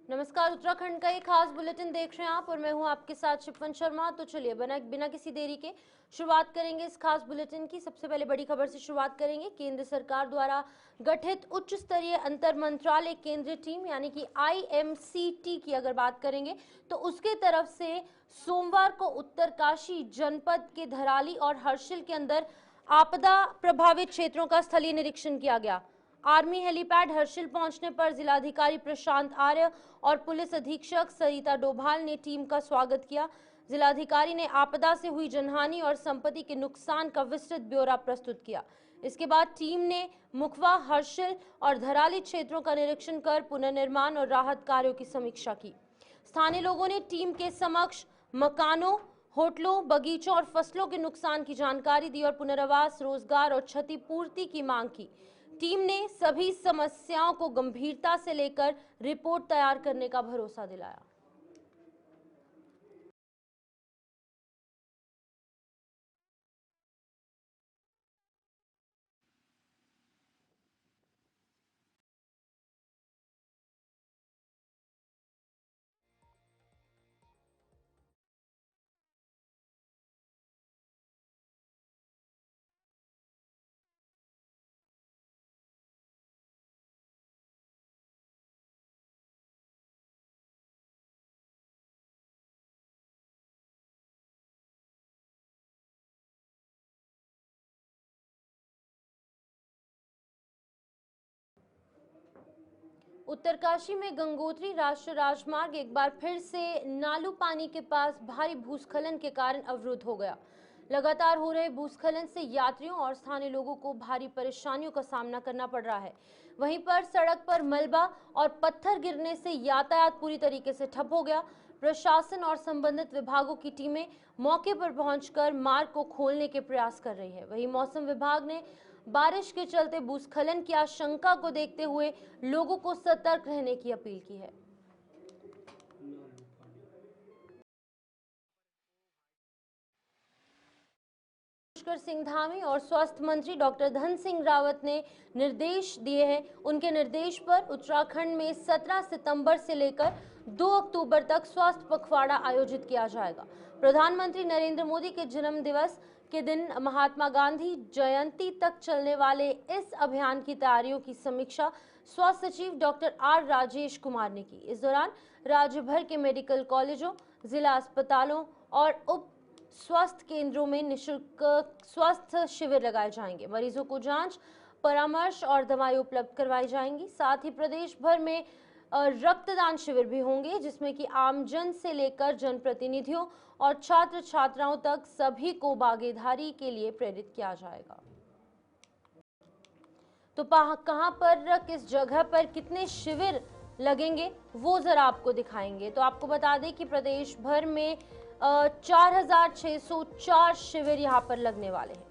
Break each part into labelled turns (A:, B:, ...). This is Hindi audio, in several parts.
A: नमस्कार, उत्तराखंड का एक खास बुलेटिन देख रहे हैं आप और मैं हूं आपके साथ शिपन शर्मा। तो चलिए बिना किसी देरी के शुरुआत करेंगे इस खास बुलेटिन की। सबसे पहले बड़ी खबर से शुरुआत करेंगे। केंद्र सरकार द्वारा गठित उच्च स्तरीय अंतर मंत्रालय केंद्रीय टीम यानी कि IMCT की अगर बात करेंगे तो उसके तरफ से सोमवार को उत्तरकाशी जनपद के धराली और हर्षिल के अंदर आपदा प्रभावित क्षेत्रों का स्थलीय निरीक्षण किया गया। आर्मी हेलीपैड हर्षिल पहुंचने पर जिलाधिकारी प्रशांत आर्य और पुलिस अधीक्षक सरिता डोभाल ने टीम का स्वागत किया। जिलाधिकारी ने आपदा से हुई जनहानि और संपत्ति के नुकसान का विस्तृत ब्यौरा प्रस्तुत किया। इसके बाद टीम ने मुखवा, हर्षिल और धराली क्षेत्रों का निरीक्षण कर पुनर्निर्माण और राहत कार्यों की समीक्षा की। स्थानीय लोगों ने टीम के समक्ष मकानों, होटलों, बगीचों और फसलों के नुकसान की जानकारी दी और पुनर्वास, रोजगार और क्षतिपूर्ति की मांग की। टीम ने सभी समस्याओं को गंभीरता से लेकर रिपोर्ट तैयार करने का भरोसा दिलाया। उत्तरकाशी में गंगोत्री राष्ट्रीय राजमार्ग एक बार फिर से नालू पानी के पास भारी भूस्खलन के कारण अवरुद्ध हो गया। लगातार हो रहे भूस्खलन से यात्रियों और स्थानीय लोगों को भारी परेशानियों का सामना करना पड़ रहा है। वहीं पर सड़क पर मलबा और पत्थर गिरने से यातायात पूरी तरीके से ठप हो गया। प्रशासन और संबंधित विभागों की टीमें मौके पर पहुंचकर मार्ग को खोलने के प्रयास कर रही है। वहीं मौसम विभाग ने बारिश के चलते भूस्खलन की आशंका को देखते हुए लोगों को सतर्क रहने की अपील की है। सिंह धामी और स्वास्थ्य मंत्री डॉक्टर धन सिंह रावत ने निर्देश दिए हैं। उनके निर्देश पर उत्तराखंड में 17 सितंबर से लेकर 2 अक्टूबर तक स्वास्थ्य पखवाड़ा आयोजित किया जाएगा। प्रधानमंत्री नरेंद्र मोदी के जन्म दिवस के दिन महात्मा गांधी जयंती तक चलने वाले इस अभियान की तैयारियों की समीक्षा स्वास्थ्य सचिव डॉक्टर R राजेश कुमार ने की। इस दौरान राज्य भर के मेडिकल कॉलेजों, जिला अस्पतालों और उप स्वास्थ्य केंद्रों में निःशुल्क स्वास्थ्य शिविर लगाए जाएंगे। मरीजों को जांच, परामर्श और दवाएं उपलब्ध करवाई जाएंगी। साथ ही प्रदेश भर में रक्तदान शिविर भी होंगे, जिसमें कि आमजन से लेकर जनप्रतिनिधियों और छात्र छात्राओं तक सभी को भागीदारी के लिए प्रेरित किया जाएगा। तो कहां पर, किस जगह पर कितने शिविर लगेंगे वो जरा आपको दिखाएंगे। तो आपको बता दें कि प्रदेश भर में 4604 शिविर यहां पर लगने वाले हैं।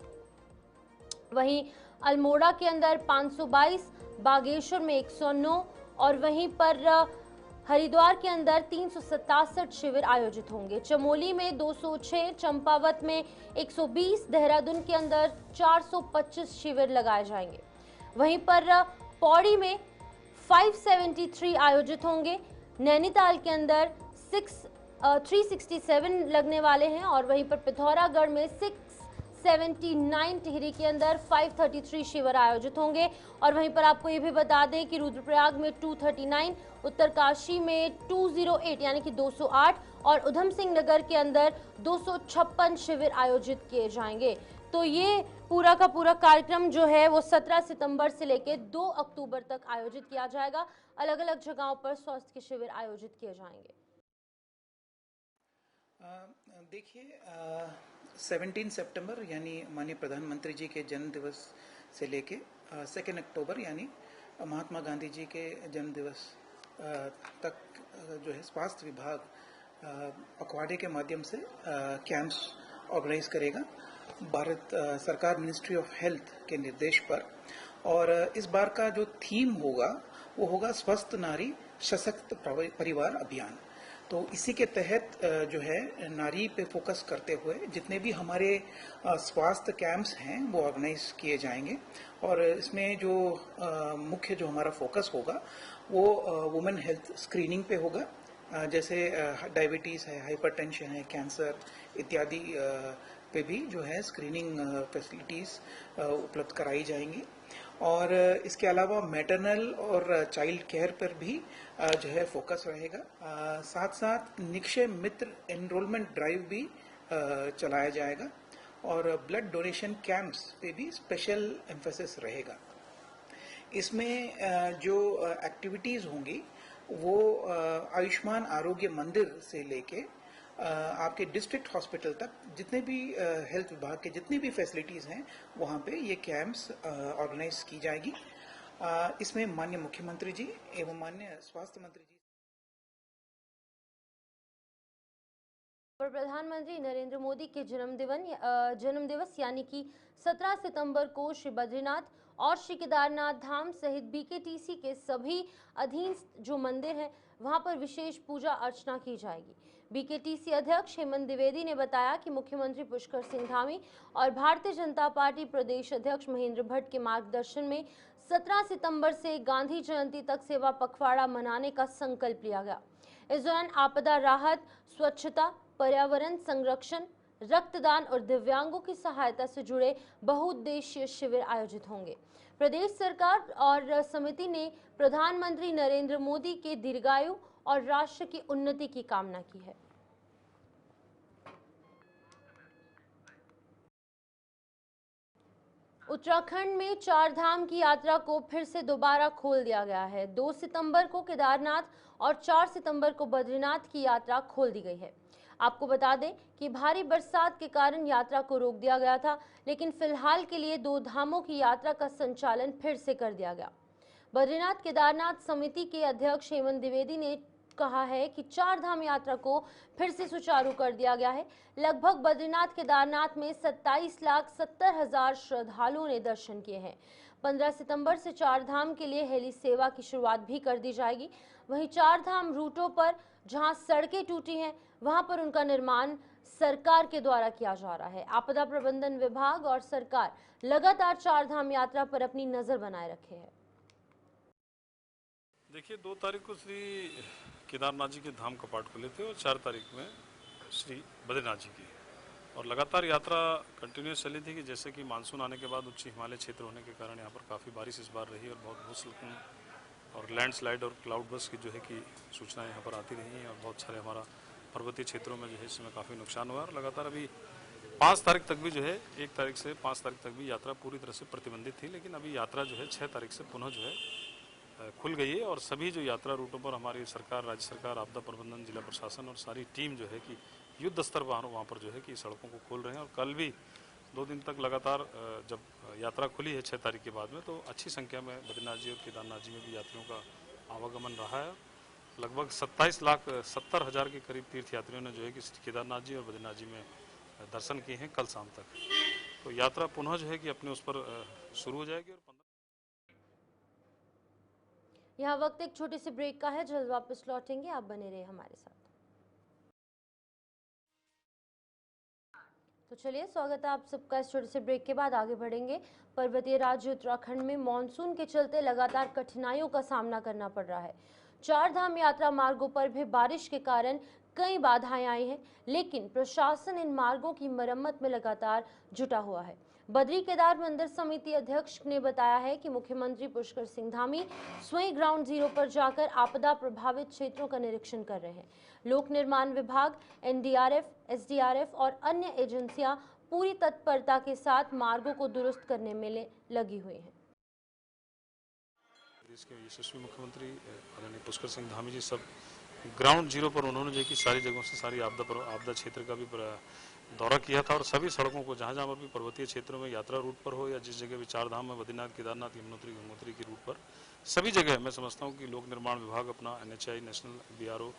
A: वहीं अल्मोड़ा के अंदर 522, बागेश्वर में 109 और वहीं पर हरिद्वार के अंदर 367 शिविर आयोजित होंगे। चमोली में 206, चंपावत में 120, देहरादून के अंदर 425 शिविर लगाए जाएंगे। वहीं पर पौड़ी में 573 आयोजित होंगे। नैनीताल के अंदर 367 लगने वाले हैं और वहीं पर पिथौरागढ़ में 679, टिहरी के अंदर 533 शिविर आयोजित होंगे। और वहीं पर आपको ये भी बता दें कि रुद्रप्रयाग में 239, उत्तरकाशी में 208 यानी कि 208 और उधम सिंह नगर के अंदर 256 शिविर आयोजित किए जाएंगे। तो ये पूरा का पूरा कार्यक्रम जो है वो 17 सितंबर से लेकर 2 अक्टूबर तक आयोजित किया जाएगा। अलग अलग जगहों पर स्वास्थ्य के शिविर आयोजित किए जाएंगे।
B: देखिए, 17 सितंबर यानी माननीय प्रधानमंत्री जी के जन्म दिवस से लेके 2 अक्टूबर यानी महात्मा गांधी जी के जन्म दिवस तक जो है स्वास्थ्य विभाग पखवाड़े के माध्यम से कैंप्स ऑर्गेनाइज करेगा भारत सरकार मिनिस्ट्री ऑफ हेल्थ के निर्देश पर। और इस बार का जो थीम होगा वो होगा स्वस्थ नारी सशक्त परिवार अभियान। तो इसी के तहत जो है नारी पे फोकस करते हुए जितने भी हमारे स्वास्थ्य कैंप्स हैं वो ऑर्गेनाइज किए जाएंगे। और इसमें जो मुख्य जो हमारा फोकस होगा वो वुमेन हेल्थ स्क्रीनिंग पे होगा, जैसे डायबिटीज़ है, हाइपरटेंशन है, कैंसर इत्यादि पे भी जो है स्क्रीनिंग फैसिलिटीज़ उपलब्ध कराई जाएंगी। और इसके अलावा मैटरनल और चाइल्ड केयर पर भी जो है फोकस रहेगा। साथ साथ निक्षय मित्र एनरोलमेंट ड्राइव भी चलाया जाएगा और ब्लड डोनेशन कैंप्स पे भी स्पेशल एम्फेसिस रहेगा। इसमें जो एक्टिविटीज़ होंगी वो आयुष्मान आरोग्य मंदिर से लेके आपके डिस्ट्रिक्ट हॉस्पिटल तक जितने भी हेल्थ विभाग के जितनी भी फैसिलिटीज़ हैं वहाँ पे ये कैंप्स ऑर्गेनाइज की जाएगी। इसमें माननीय मुख्यमंत्री जी एवं माननीय स्वास्थ्य मंत्री जी
A: और प्रधानमंत्री नरेंद्र मोदी के जन्मदिवस यानी कि 17 सितंबर को श्री बद्रीनाथ और श्री केदारनाथ धाम सहित बीकेटीसी के सभी अधीन जो मंदिर हैं वहां पर विशेष पूजा अर्चना की जाएगी। बीकेटीसी अध्यक्ष हेमंत द्विवेदी ने बताया कि मुख्यमंत्री पुष्कर सिंह धामी और भारतीय जनता पार्टी प्रदेश अध्यक्ष महेंद्र भट्ट के मार्गदर्शन में 17 सितंबर से गांधी जयंती तक सेवा पखवाड़ा मनाने का संकल्प लिया गया। इस दौरान आपदा राहत, स्वच्छता, पर्यावरण संरक्षण, रक्तदान और दिव्यांगों की सहायता से जुड़े बहुउद्देशीय शिविर आयोजित होंगे। प्रदेश सरकार और समिति ने प्रधानमंत्री नरेंद्र मोदी के दीर्घायु और राष्ट्र की उन्नति की कामना की है। उत्तराखंड में चार धाम की यात्रा को फिर से दोबारा खोल दिया गया है। 2 सितंबर को केदारनाथ और 4 सितंबर को बद्रीनाथ की यात्रा खोल दी गई है। आपको बता दें कि भारी बरसात के कारण यात्रा को रोक दिया गया था, लेकिन फिलहाल के लिए 2 धामों की यात्रा का संचालन फिर से कर दिया गया। बद्रीनाथ केदारनाथ समिति के अध्यक्ष हेमंत द्विवेदी ने कहा है कि 4 धाम यात्रा को फिर से सुचारू कर दिया गया है। लगभग बद्रीनाथ केदारनाथ में 27,70,000 श्रद्धालुओं ने दर्शन किए हैं। 15 सितंबर से 4 धाम के लिए हेली सेवा की शुरुआत भी कर दी जाएगी। वहीं 4 धाम रूटों पर जहां सड़कें टूटी हैं वहां पर उनका निर्माण सरकार के द्वारा किया जा रहा है। आपदा प्रबंधन विभाग और सरकार लगातार 4 धाम यात्रा पर अपनी नजर बनाए रखे है।
C: देखिए, 2 तारीख को श्री केदारनाथ जी के धाम कपाट खुले थे और 4 तारीख में श्री बद्रीनाथ जी की, और लगातार यात्रा कंटिन्यूस चली थी कि जैसे कि मानसून आने के बाद उच्च हिमालय क्षेत्र होने के कारण यहाँ पर काफ़ी बारिश इस बार रही और बहुत भूस्खलन और लैंडस्लाइड और क्लाउड बर्स्ट की जो है कि सूचनाएं यहाँ पर आती रही हैं और बहुत सारे हमारा पर्वतीय क्षेत्रों में जो है इसमें काफ़ी नुकसान हुआ। और लगातार अभी 5 तारीख तक भी जो है 1 तारीख से 5 तारीख तक भी यात्रा पूरी तरह से प्रतिबंधित थी, लेकिन अभी यात्रा जो है 6 तारीख से पुनः जो है खुल गई है। और सभी जो यात्रा रूटों पर हमारी सरकार, राज्य सरकार, आपदा प्रबंधन, जिला प्रशासन और सारी टीम जो है कि युद्ध स्तर पर वहाँ पर जो है कि सड़कों को खोल रहे हैं। और कल भी 2 दिन तक लगातार जब यात्रा खुली है 6 तारीख के बाद में, तो अच्छी संख्या में बद्रीनाथ जी और केदारनाथ जी में भी यात्रियों का आवागमन रहा है। लगभग 27,70,000 के करीब तीर्थयात्रियों ने जो है कि केदारनाथ जी और बद्रीनाथ जी में दर्शन किए हैं कल शाम तक। तो यात्रा पुनः जो है कि अपने उस पर शुरू हो जाएगी। और
A: यहाँ वक्त एक छोटे से ब्रेक का है, जल्द वापस लौटेंगे, आप बने रहे हमारे साथ। तो चलिए, स्वागत है आप सबका। इस छोटे से ब्रेक के बाद आगे बढ़ेंगे। पर्वतीय राज्य उत्तराखंड में मानसून के चलते लगातार कठिनाइयों का सामना करना पड़ रहा है। 4 धाम यात्रा मार्गों पर भी बारिश के कारण कई बाधाएं आई हैं, लेकिन प्रशासन इन मार्गों की मरम्मत में लगातार जुटा हुआ है। बद्री केदार मंदिर समिति अध्यक्ष ने बताया है कि मुख्यमंत्री पुष्कर सिंह धामी स्वयं ग्राउंड जीरो पर जाकर आपदा प्रभावित क्षेत्रों का निरीक्षण कर रहे हैं। लोक निर्माण विभाग, एनडीआरएफ, एसडीआरएफ और अन्य एजेंसियां पूरी तत्परता के साथ मार्गों को दुरुस्त करने में लगी हुई हैं।
C: प्रदेश के यशस्वी मुख्यमंत्री आदरणीय पुष्कर सिंह धामी जी सब ग्राउंड जीरो पर उन्होंने जो कि सारी जगहों से सारी आपदा क्षेत्र का भी दौरा किया था और सभी सड़कों को जहाँ जहाँ पर भी पर्वतीय क्षेत्रों में यात्रा रूट पर हो या जिस जगह भी 4 धाम में बद्रीनाथ, केदारनाथ, यमुनोत्री, गंगोत्री की रूट पर सभी जगह मैं समझता हूँ कि लोक निर्माण विभाग अपना NHI, national BRO,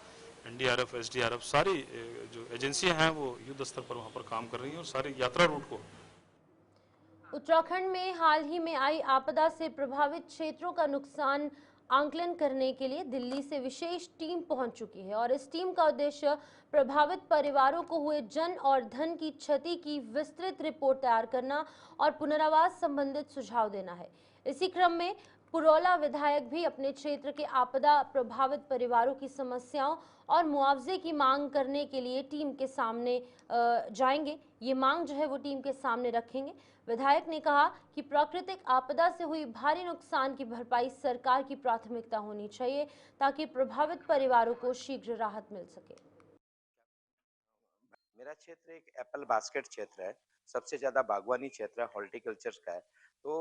C: NDRF, SDRF सारी जो एजेंसियां हैं वो युद्ध स्तर पर वहाँ पर काम कर रही हैं और सारे यात्रा रूट को।
A: उत्तराखंड में हाल ही में आई आपदा से प्रभावित क्षेत्रों का नुकसान आंकलन करने के लिए दिल्ली से विशेष टीम पहुंच चुकी है और इस टीम का उद्देश्य प्रभावित परिवारों को हुए जन और धन की क्षति की विस्तृत रिपोर्ट तैयार करना और पुनर्वास संबंधित सुझाव देना है। इसी क्रम में पुरौला विधायक भी अपने क्षेत्र के आपदा प्रभावित परिवारों की समस्याओं और मुआवजे की मांग करने के लिए टीम के सामने जाएंगे। ये मांग जो है वो टीम के सामने रखेंगे। विधायक ने कहा कि प्राकृतिक आपदा से हुई भारी नुकसान की भरपाई सरकार की प्राथमिकता होनी चाहिए ताकि प्रभावित परिवारों को शीघ्र राहत मिल सके।
D: मेरा क्षेत्र एक एप्पल बास्केट क्षेत्र है। सबसे ज्यादा बागवानी क्षेत्र है, हॉर्टिकल्चर का है। तो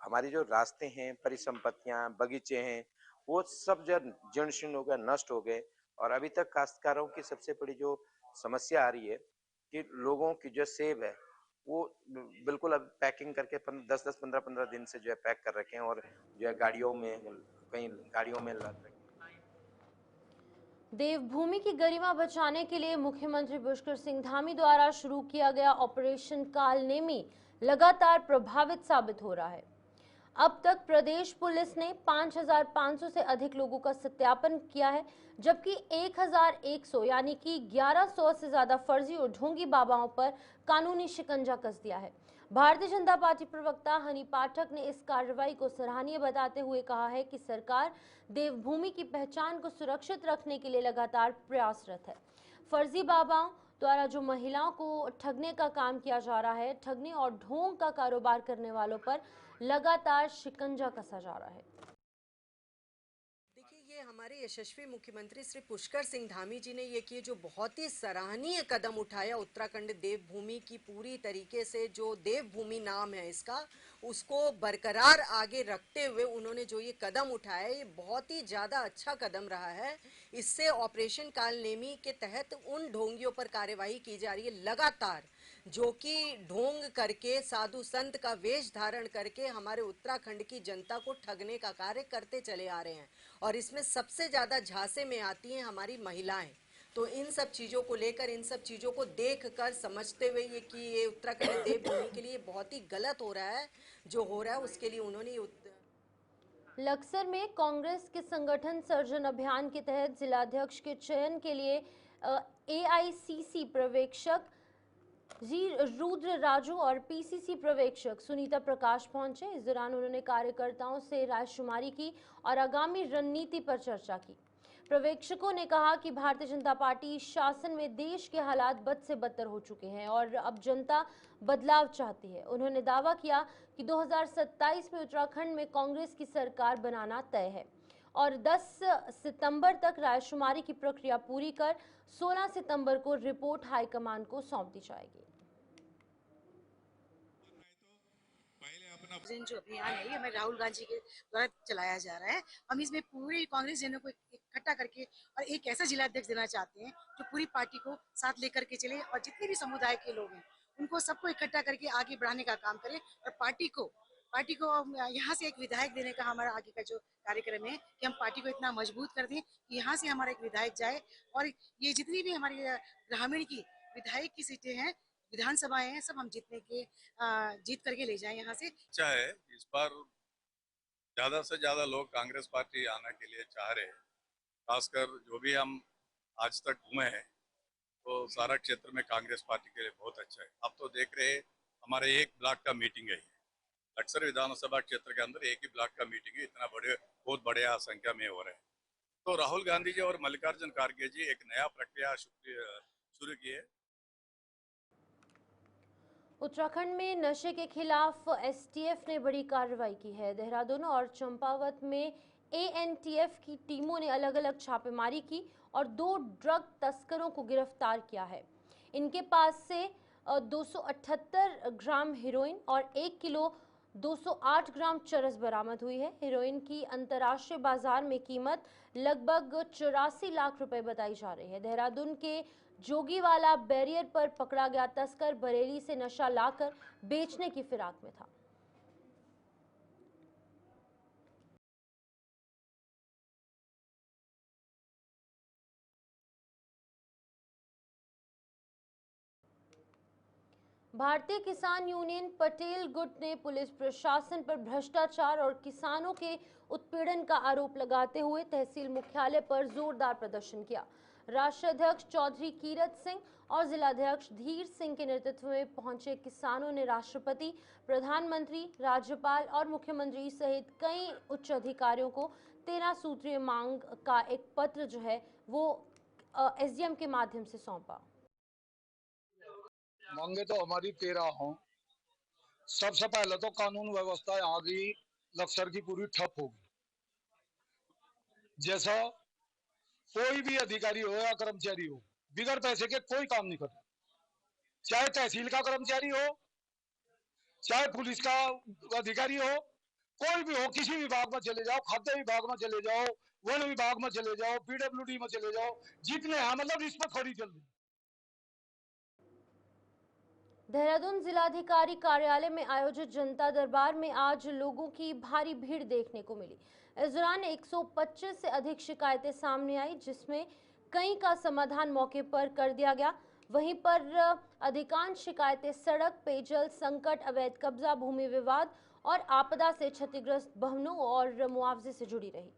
D: हमारी जो रास्ते हैं, परिसंपत्तियां, बगीचे हैं, वो सब जो जीर्ण शीर्ण हो गए, नष्ट हो गए। और अभी तक काश्तकारों की सबसे बड़ी जो समस्या आ रही है कि लोगों की जो सेब है वो बिल्कुल अब पैकिंग करके 10-10, 15-15 दिन से जो है पैक कर रखे हैं और जो है गाड़ियों में, कहीं गाड़ियों में लद रखे हैं।
A: देवभूमि की गरिमा बचाने के लिए मुख्यमंत्री पुष्कर सिंह धामी द्वारा शुरू किया गया ऑपरेशन कालनेमी लगातार प्रभावित साबित हो रहा है। अब तक प्रदेश पुलिस ने 5,500 से अधिक लोगों का सत्यापन किया है, जबकि 1,100 यानी कि 1,100 से ज्यादा फर्जी और ढोंगी बाबाओं पर कानूनी शिकंजा कस दिया है। भारतीय जनता पार्टी प्रवक्ता हनी पाठक ने इस कार्रवाई को सराहनीय बताते हुए कहा है कि सरकार देवभूमि की पहचान को सुरक्षित रखने के लिए लगातार प्रयासरत है। फर्जी बाबाओं द्वारा जो महिलाओं को ठगने का काम किया जा रहा है, ठगने और ढोंग का कारोबार करने वालों पर लगातार शिकंजा कसा जा रहा है।
E: देखिए, ये हमारे यशस्वी मुख्यमंत्री श्री पुष्कर सिंह धामी जी ने ये किए जो बहुत ही सराहनीय कदम उठाया। उत्तराखंड देवभूमि की पूरी तरीके से जो देवभूमि नाम है इसका, उसको बरकरार आगे रखते हुए उन्होंने जो ये कदम उठाया, ये बहुत ही ज़्यादा अच्छा कदम रहा है। इससे ऑपरेशन कालनेमी के तहत उन ढोंगियों पर कार्यवाही की जा रही है लगातार, जो कि ढोंग करके, साधु संत का वेश धारण करके हमारे उत्तराखंड की जनता को ठगने का कार्य करते चले आ रहे हैं। और इसमें सबसे ज़्यादा झांसे में आती हैं हमारी महिलाएं। तो इन सब चीज़ों को लेकर, इन सब चीज़ों को देख कर समझते हुए ये कि ये उत्तराखंड देवभूमि के लिए बहुत ही गलत हो रहा है, जो हो रहा है उसके लिए उन्होंने
A: लक्सर में कांग्रेस के संगठन सर्जन अभियान के तहत जिलाध्यक्ष के चयन के लिए एआईसीसी पर्यवेक्षक जी रुद्र राजू और पीसीसी पर्यवेक्षक सुनीता प्रकाश पहुंचे। इस दौरान उन्होंने कार्यकर्ताओं से रायशुमारी की और आगामी रणनीति पर चर्चा की। पर्यवेक्षकों ने कहा कि भारतीय जनता पार्टी शासन में देश के हालात बद से बदतर हो चुके हैं और अब जनता बदलाव चाहती है। उन्होंने दावा किया कि 2027 में उत्तराखंड में कांग्रेस की सरकार बनाना तय है और 10 सितंबर तक रायशुमारी की प्रक्रिया पूरी कर 16 सितंबर को रिपोर्ट हाईकमान को सौंप दी जाएगी।
F: जो अभियान है ये हमें राहुल गांधी के द्वारा चलाया जा रहा है। हम इसमें पूरे कांग्रेस जनों को इकट्ठा करके और एक ऐसा जिला अध्यक्ष देना चाहते हैं जो पूरी पार्टी को साथ लेकर के चले और जितने भी समुदाय के लोग हैं उनको सबको इकट्ठा करके आगे बढ़ाने का काम करें। और पार्टी को यहाँ से एक विधायक देने का हमारा आगे का जो कार्यक्रम है कि हम पार्टी को इतना मजबूत कर दें कि यहाँ से हमारा एक विधायक जाए और ये जितनी भी हमारी ग्रामीण की विधायक की सीटें हैं, विधानसभाएं हैं, सब हम जीत करके ले जाएं यहाँ से।
G: अच्छा है, इस बार ज्यादा से ज्यादा लोग कांग्रेस पार्टी आने के लिए चाह रहे हैं। खासकर जो भी हम आज तक घूमे हैं तो सारा क्षेत्र में कांग्रेस पार्टी के लिए बहुत अच्छा है। अब तो देख रहे हैं हमारे एक ब्लॉक का मीटिंग है, लक्सर विधानसभा क्षेत्र के अंदर एक ही ब्लॉक का मीटिंग है, इतना बहुत बड़े संख्या में हो रहे हैं। तो राहुल गांधी जी और मल्लिकार्जुन खड़गे जी एक नया प्रक्रिया शुरू की है।
A: उत्तराखंड में नशे के खिलाफ एसटीएफ ने बड़ी कार्रवाई की है। देहरादून और चंपावत में एएनटीएफ की टीमों ने अलग अलग छापेमारी की और 2 ड्रग तस्करों को गिरफ्तार किया है। इनके पास से 278 ग्राम हेरोइन और 1 किलो 208 ग्राम चरस बरामद हुई है। हेरोइन की अंतर्राष्ट्रीय बाजार में कीमत लगभग 84 लाख रुपए बताई जा रही है। देहरादून के जोगीवाला बैरियर पर पकड़ा गया तस्कर बरेली से नशा लाकर बेचने की फिराक में था। भारतीय किसान यूनियन पटेल गुट ने पुलिस प्रशासन पर भ्रष्टाचार और किसानों के उत्पीड़न का आरोप लगाते हुए तहसील मुख्यालय पर जोरदार प्रदर्शन किया। राष्ट्रीय अध्यक्ष चौधरी कीरत सिंह और जिलाध्यक्ष धीर सिंह के नेतृत्व में पहुंचे किसानों ने राष्ट्रपति, प्रधानमंत्री, राज्यपाल और मुख्यमंत्री सहित कई उच्च अधिकारियों को 13 सूत्रीय मांग का एक पत्र जो है वो एसडीएम के माध्यम से सौंपा।
H: मांगे तो हमारी 13 हों। सबसे पहले तो कानून व्यवस्था यहाँ की लक्सर की पूरी ठप होगी। जैसा कोई भी अधिकारी हो या कर्मचारी हो, बिगड़ पैसे के कोई काम नहीं करता, चाहे तहसील का कर्मचारी हो, चाहे पुलिस का अधिकारी हो, कोई भी हो, किसी विभाग में चले जाओ, खाद्य विभाग में चले जाओ, वन विभाग में चले जाओ, पीडब्ल्यूडी में चले जाओ, जितने हैं मतलब रिश्वतखोरी चल रही।
A: देहरादून जिलाधिकारी कार्यालय में आयोजित जनता दरबार में आज लोगों की भारी भीड़ देखने को मिली। इस दौरान 125 से अधिक शिकायतें सामने आई, जिसमें कई का समाधान मौके पर कर दिया गया। वहीं पर अधिकांश शिकायतें सड़क, पेयजल संकट, अवैध कब्जा, भूमि विवाद और आपदा से क्षतिग्रस्त भवनों और मुआवजे से जुड़ी रही।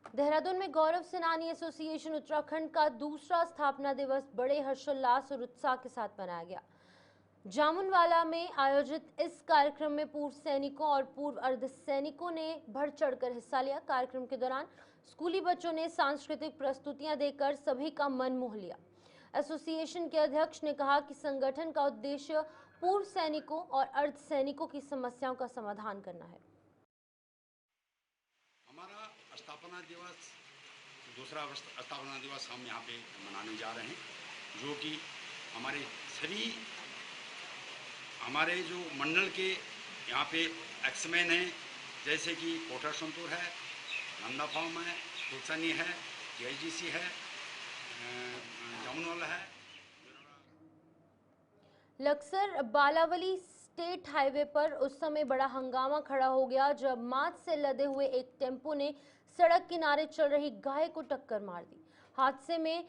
A: देहरादून में गौरव सेनानी एसोसिएशन उत्तराखंड का दूसरा स्थापना दिवस बड़े हर्षोल्लास और उत्साह के साथ मनाया गया। जामुनवाला में आयोजित इस कार्यक्रम में पूर्व सैनिकों और पूर्व अर्धसैनिकों ने बढ़ चढ़कर हिस्सा लिया। कार्यक्रम के दौरान स्कूली बच्चों ने सांस्कृतिक प्रस्तुतियां देकर सभी का मन मोह लिया। एसोसिएशन के अध्यक्ष ने कहा कि संगठन का उद्देश्य पूर्व सैनिकों और अर्धसैनिकों की समस्याओं का समाधान करना है।
I: हमारा स्थापना दिवस, दूसरा स्थापना दिवस हम यहाँ पे मनाने जा रहे हैं, जो कि हमारे जो मंडल के यहाँ पे एक्समैन हैं, जैसे कि कोटा संतूर है, नंदा फार्म है, तुलसनी है, जीआईजीसी है, जामुनवाला है।
A: लक्सर बालावली स्टेट हाईवे पर उस समय बड़ा हंगामा खड़ा हो गया जब मांस से लदे हुए एक टेम्पो ने सड़क किनारे चल रही गाय को टक्कर मार दी। हादसे में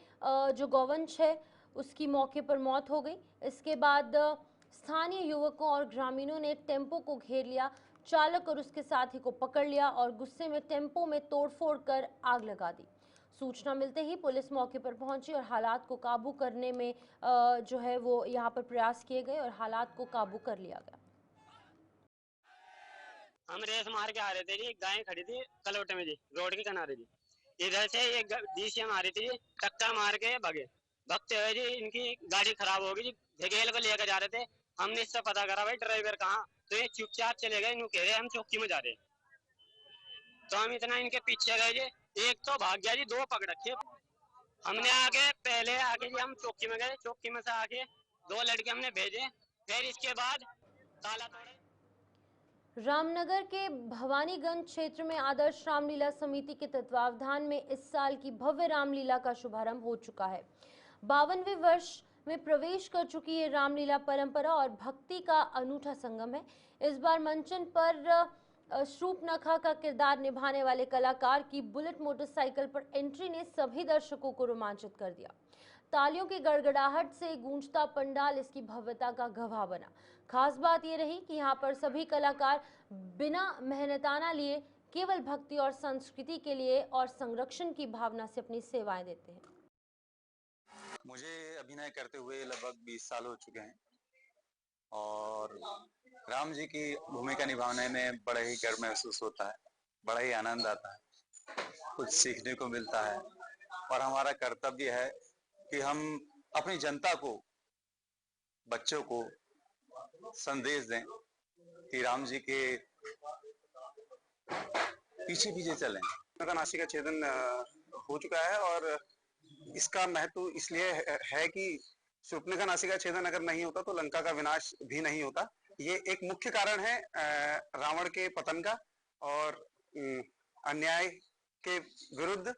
A: जो गौवंश है उसकी मौके पर मौत हो गई। इसके बाद स्थानीय युवकों और ग्रामीणों ने टेम्पो को घेर लिया, चालक और उसके साथी को पकड़ लिया और गुस्से में टेम्पो में तोड़फोड़ कर आग लगा दी। सूचना मिलते ही पुलिस मौके पर पहुंची और हालात को काबू करने में जो है वो यहाँ पर प्रयास किए गए और हालात को काबू कर लिया गया।
J: हम रेस मार के आ रहे थे जी, गाय खड़ी थी कलवटे में जी, रोड के किनारे जी। इधर से एक डीसीएम आ रही थी जी, टक्कर मार के भगते हुए जी इनकी गाड़ी खराब हो गई जी। झगेल को लेकर जा रहे थे, हमने इससे पता करा भाई ड्राइवर कहाँ, तो ये चुपचाप चले गए। इन्हों कह रहे हम चौकी में जा रहे, तो हम इतना इनके पीछे गए जी। एक तो भाग गया जी, दो पकड़ रखे। हमने पहले आके जी हम चौकी में गए, चौकी में से आके दो लड़के हमने भेजे, फिर इसके बाद ताला तोड़े।
A: रामनगर के भवानीगंज क्षेत्र में आदर्श रामलीला समिति के तत्वावधान में इस साल की भव्य रामलीला का शुभारंभ हो चुका है। 52वें वर्ष में प्रवेश कर चुकी ये रामलीला परंपरा और भक्ति का अनूठा संगम है। इस बार मंचन पर शूर्पणखा का किरदार निभाने वाले कलाकार की बुलेट मोटरसाइकिल पर एंट्री ने सभी दर्शकों को रोमांचित कर दिया। तालियों की गड़गड़ाहट से गूंजता पंडाल इसकी भव्यता का गवाह बना। खास बात यह रही कि यहाँ पर सभी कलाकार बिना मेहनताना लिए केवल भक्ति और संस्कृति के लिए और संरक्षण की भावना से अपनी सेवाएं देते हैं।
K: मुझे अभिनय करते हुए लगभग 20 साल हो चुके हैं और राम जी की भूमिका निभाने में बड़ा ही गर्व महसूस होता है, बड़ा ही आनंद आता है, कुछ सीखने को मिलता है और हमारा कर्तव्य है कि हम अपनी जनता को, बच्चों को संदेश दें कि राम जी के पीछे पीछे चलें। नासी का छेदन हो चुका है और इसका महत्व इसलिए है कि शूर्पणखा नासी का छेदन अगर नहीं होता तो लंका का विनाश भी नहीं होता। ये एक मुख्य कारण है रावण के पतन का और अन्याय के विरुद्ध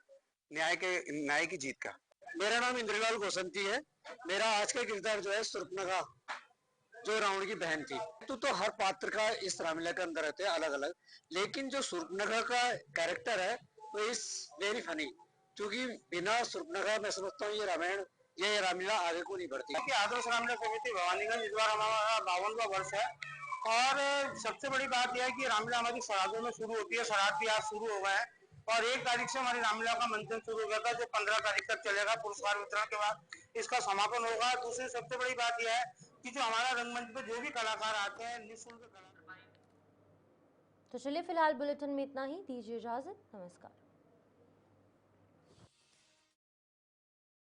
K: न्याय की जीत का। मेरा नाम इंद्रलाल गोसंती है। मेरा आज का किरदार जो है शूर्पणखा
L: जो रावण की बहन थी। तो हर पात्र का इस रामलीला के अंदर रहते हैं अलग अलग, लेकिन जो शूर्पणखा का कैरेक्टर है वो इस वेरी फनी, क्योंकि बिना शूर्पणखा मैं समझता हूँ ये रामलीला आगे को नहीं बढ़ती।
M: आदर्श रामलीला समिति भवानीगंज, इस बार हमारा 52वां वर्ष है और सबसे बड़ी बात यह है कि रामलीला हमारी सराधों में शुरू होती है। श्राद्ध भी आज शुरू हो गए हैं और 1 तारीख से हमारी रामलीला का मंचन शुरू हो गया था, जो 15 तारीख तक चलेगा। पुरस्कार वितरण के बाद इसका समापन होगा। दूसरी सबसे बड़ी बात यह है कि जो हमारा रंगमंच पे जो भी कलाकार आते हैं निःशुल्क।
A: तो चलिए फिलहाल बुलेटिन में इतना ही, दीजिए इजाजत, नमस्कार।